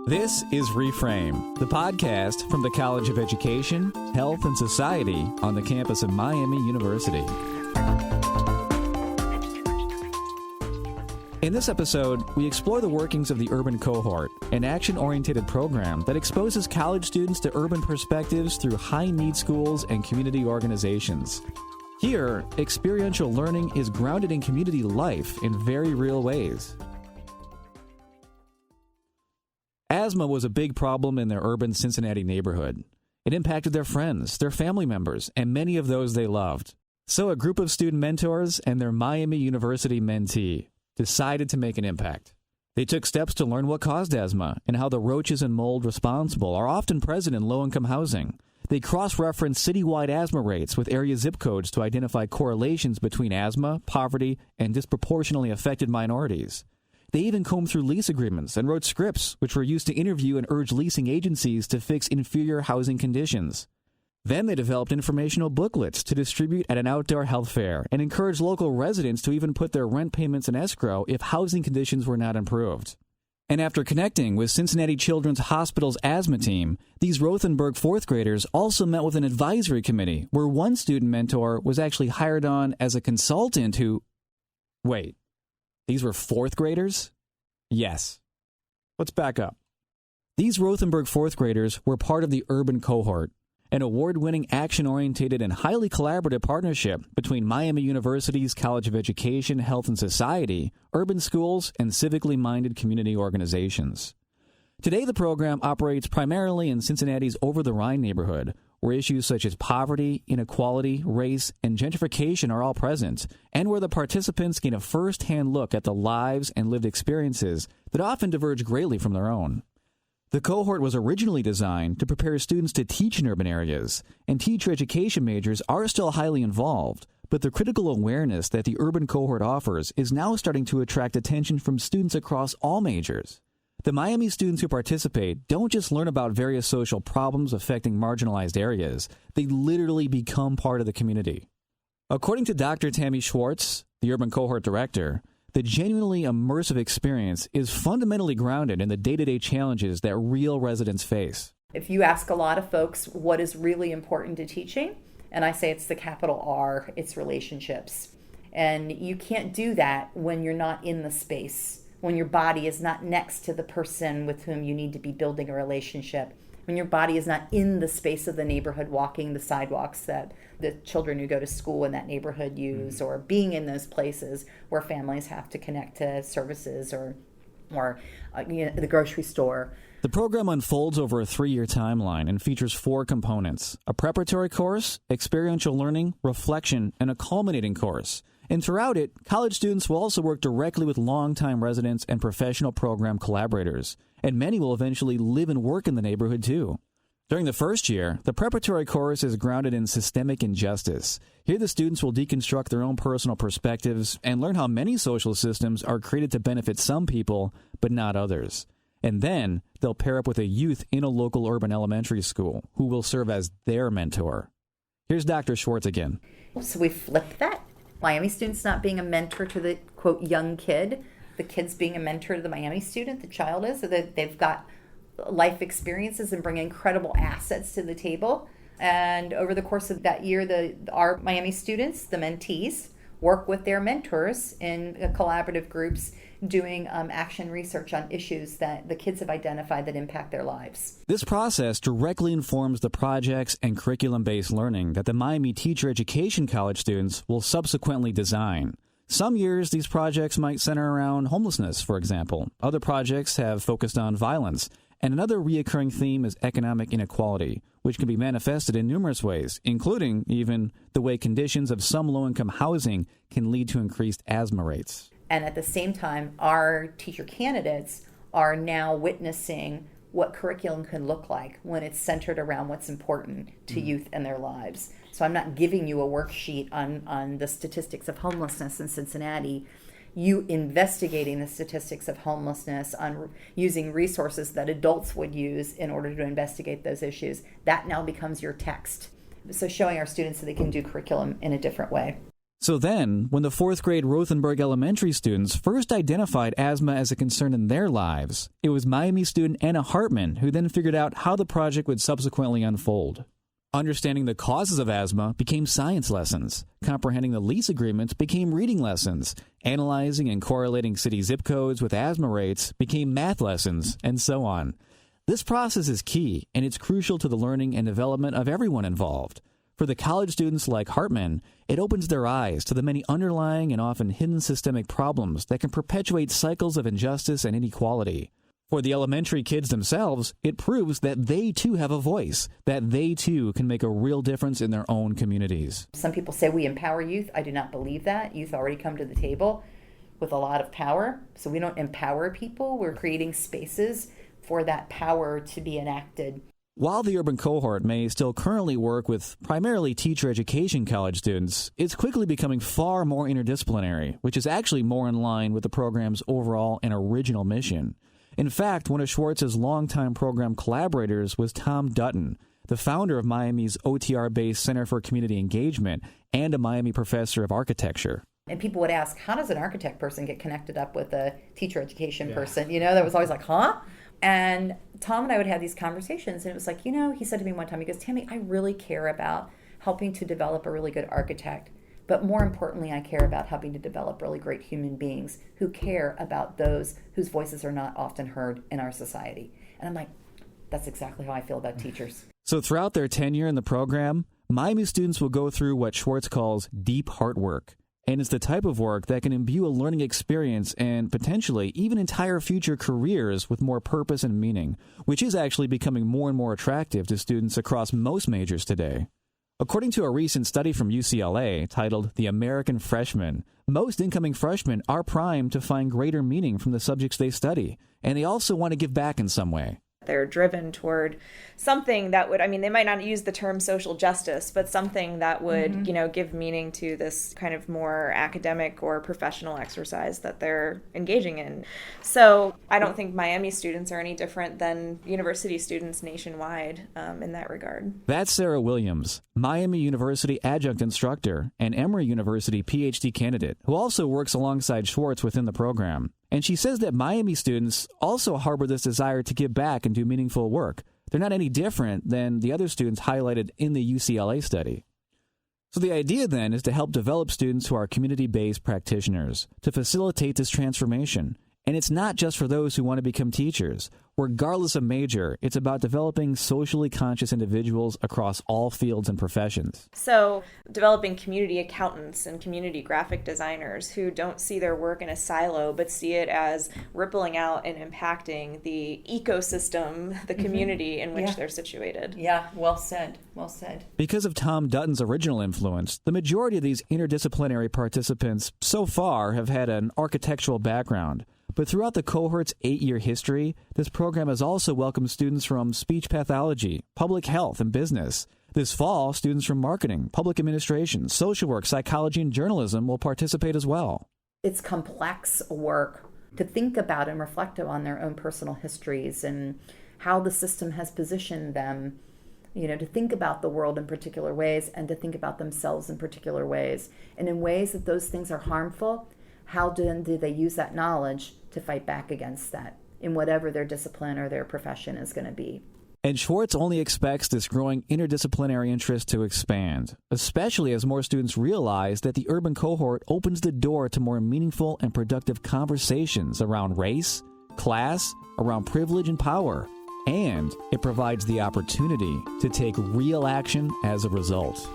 This is Reframe, the podcast from the College of Education, Health, and Society on the campus of Miami University. In this episode, we explore the workings of the Urban Cohort, an action-oriented program that exposes college students to urban perspectives through high-need schools and community organizations. Here, experiential learning is grounded in community life in very real ways. Asthma was a big problem in their urban Cincinnati neighborhood. It impacted their friends, their family members, and many of those they loved. So a group of student mentors and their Miami University mentee decided to make an impact. They took steps to learn what caused asthma and how the roaches and mold responsible are often present in low-income housing. They cross-referenced citywide asthma rates with area zip codes to identify correlations between asthma, poverty, and disproportionately affected minorities. They even combed through lease agreements and wrote scripts which were used to interview and urge leasing agencies to fix inferior housing conditions. Then they developed informational booklets to distribute at an outdoor health fair and encouraged local residents to even put their rent payments in escrow if housing conditions were not improved. And after connecting with Cincinnati Children's Hospital's asthma team, these Rothenberg fourth graders also met with an advisory committee where one student mentor was actually hired on as a consultant who... Wait, these were fourth graders? Yes. Let's back up. These Rothenberg fourth graders were part of the Urban Cohort, an award-winning, action-oriented, and highly collaborative partnership between Miami University's College of Education, Health, and Society, urban schools, and civically-minded community organizations. Today, the program operates primarily in Cincinnati's Over-The-Rhine neighborhood, where issues such as poverty, inequality, race, and gentrification are all present, and where the participants gain a first-hand look at the lives and lived experiences that often diverge greatly from their own. The cohort was originally designed to prepare students to teach in urban areas, and teacher education majors are still highly involved, but the critical awareness that the Urban Cohort offers is now starting to attract attention from students across all majors. The Miami students who participate don't just learn about various social problems affecting marginalized areas, they literally become part of the community. According to Dr. Tammy Schwartz, the Urban Cohort Director, the genuinely immersive experience is fundamentally grounded in the day-to-day challenges that real residents face. If you ask a lot of folks what is really important to teaching, and I say it's the capital R, it's relationships. And you can't do that when you're not in the space, when your body is not next to the person with whom you need to be building a relationship, when your body is not in the space of the neighborhood, walking the sidewalks that the children who go to school in that neighborhood use, or being in those places where families have to connect to services or the grocery store. The program unfolds over a 3-year timeline and features 4 components: a preparatory course, experiential learning, reflection, and a culminating course. And throughout it, college students will also work directly with longtime residents and professional program collaborators, and many will eventually live and work in the neighborhood too. During the first year, the preparatory course is grounded in systemic injustice. Here the students will deconstruct their own personal perspectives and learn how many social systems are created to benefit some people, but not others. And then they'll pair up with a youth in a local urban elementary school who will serve as their mentor. Here's Dr. Schwartz again. So we flipped that. Miami students not being a mentor to the, quote, young kid, the kid's being a mentor to the Miami student, the child is, so that they've got life experiences and bring incredible assets to the table. And over the course of that year, our Miami students, the mentees, work with their mentors in collaborative groups doing action research on issues that the kids have identified that impact their lives. This process directly informs the projects and curriculum-based learning that the Miami Teacher Education College students will subsequently design. Some years, these projects might center around homelessness, for example. Other projects have focused on violence. And another reoccurring theme is economic inequality, which can be manifested in numerous ways, including even the way conditions of some low-income housing can lead to increased asthma rates. And at the same time, our teacher candidates are now witnessing what curriculum can look like when it's centered around what's important to youth and their lives. So I'm not giving you a worksheet on the statistics of homelessness in Cincinnati. You investigating the statistics of homelessness, on using resources that adults would use in order to investigate those issues, that now becomes your text. So showing our students that they can do curriculum in a different way. So then, when the 4th grade Rothenburg Elementary students first identified asthma as a concern in their lives, it was Miami student Anna Hartman who then figured out how the project would subsequently unfold. Understanding the causes of asthma became science lessons. Comprehending the lease agreements became reading lessons. Analyzing and correlating city zip codes with asthma rates became math lessons, and so on. This process is key, and it's crucial to the learning and development of everyone involved. For the college students like Hartman, it opens their eyes to the many underlying and often hidden systemic problems that can perpetuate cycles of injustice and inequality. For the elementary kids themselves, it proves that they too have a voice, that they too can make a real difference in their own communities. Some people say we empower youth. I do not believe that. Youth already come to the table with a lot of power, so we don't empower people. We're creating spaces for that power to be enacted. While the Urban Cohort may still currently work with primarily teacher education college students, it's quickly becoming far more interdisciplinary, which is actually more in line with the program's overall and original mission. In fact, one of Schwartz's longtime program collaborators was Tom Dutton, the founder of Miami's OTR-based Center for Community Engagement and a Miami professor of architecture. And people would ask, how does an architect person get connected up with a teacher education person? You know, that was always like, huh? And Tom and I would have these conversations, and it was like, he said to me one time, he goes, Tammy, I really care about helping to develop a really good architect. But more importantly, I care about helping to develop really great human beings who care about those whose voices are not often heard in our society. And I'm like, that's exactly how I feel about teachers. So throughout their tenure in the program, Miami students will go through what Schwartz calls deep heart work. And it's the type of work that can imbue a learning experience and potentially even entire future careers with more purpose and meaning, which is actually becoming more and more attractive to students across most majors today. According to a recent study from UCLA titled The American Freshman, most incoming freshmen are primed to find greater meaning from the subjects they study, and they also want to give back in some way. They're driven toward something that would, they might not use the term social justice, but something that would, give meaning to this kind of more academic or professional exercise that they're engaging in. So I don't think Miami students are any different than university students nationwide in that regard. That's Sarah Williams, Miami University adjunct instructor and Emory University PhD candidate, who also works alongside Schwartz within the program. And she says that Miami students also harbor this desire to give back and do meaningful work. They're not any different than the other students highlighted in the UCLA study. So the idea then is to help develop students who are community-based practitioners, to facilitate this transformation. And it's not just for those who want to become teachers. Regardless of major, it's about developing socially conscious individuals across all fields and professions. So developing community accountants and community graphic designers who don't see their work in a silo, but see it as rippling out and impacting the ecosystem, the community in which they're situated. Yeah, well said, well said. Because of Tom Dutton's original influence, the majority of these interdisciplinary participants so far have had an architectural background. But throughout the cohort's 8-year history, this program has also welcomed students from speech pathology, public health, and business. This fall, students from marketing, public administration, social work, psychology, and journalism will participate as well. It's complex work to think about and reflect on their own personal histories and how the system has positioned them, to think about the world in particular ways and to think about themselves in particular ways. And in ways that those things are harmful, how do they use that knowledge to fight back against that in whatever their discipline or their profession is going to be. And Schwartz only expects this growing interdisciplinary interest to expand, especially as more students realize that the Urban Cohort opens the door to more meaningful and productive conversations around race, class, around privilege and power, and it provides the opportunity to take real action as a result.